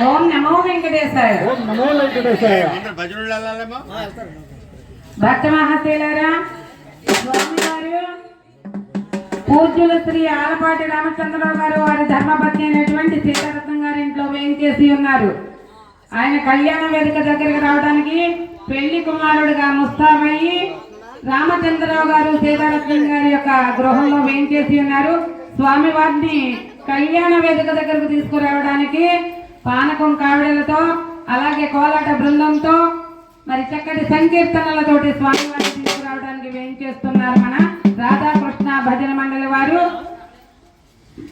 ఓం నమో వెంకటేశాయ. ఓం నమో వెంకటేశాయ. భక్త మహాశైలారా, స్వామివారు పూజ్యులు శ్రీ ఆలపాటి రామచంద్రరావు గారు వారి ధర్మపత్ని అయినటువంటి సీతారత్నం గారి ఇంట్లో వేయించేసి ఉన్నారు. ఆయన కళ్యాణ వేదిక దగ్గరికి రావడానికి పెళ్లి కుమారుడుగా ముస్తాబయ్యి రామచంద్రరావు గారు సీతారత్నం గారి యొక్క గృహంలో వేయించేసి ఉన్నారు. స్వామివారిని కళ్యాణ వేదిక దగ్గరకు తీసుకురావడానికి పానకం కావిడలతో అలాగే కోలాట బృందంతో మరి చక్కటి సంకీర్తనలతోటి స్వామివారిని తీసుకురావడానికి వేయించేస్తున్నారు మన రాధాకృష్ణ భజన మండలి వారు.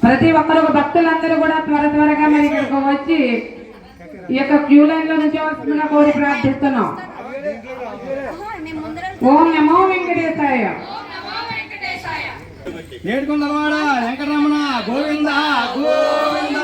ప్రతి ఒక్కరు భక్తులందరూ కూడా త్వరగా మరి ఇక్కడికి వచ్చి ఈ యొక్క క్యూ లైన్ లో నుంచి వస్తుందిగా కోరి ప్రార్థిస్తున్నాం. ఓం నమో వెంకటేశాయ. ఏడుకొండలవాడ వెంకటరమణ గోవింద గోవింద.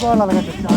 Hola, la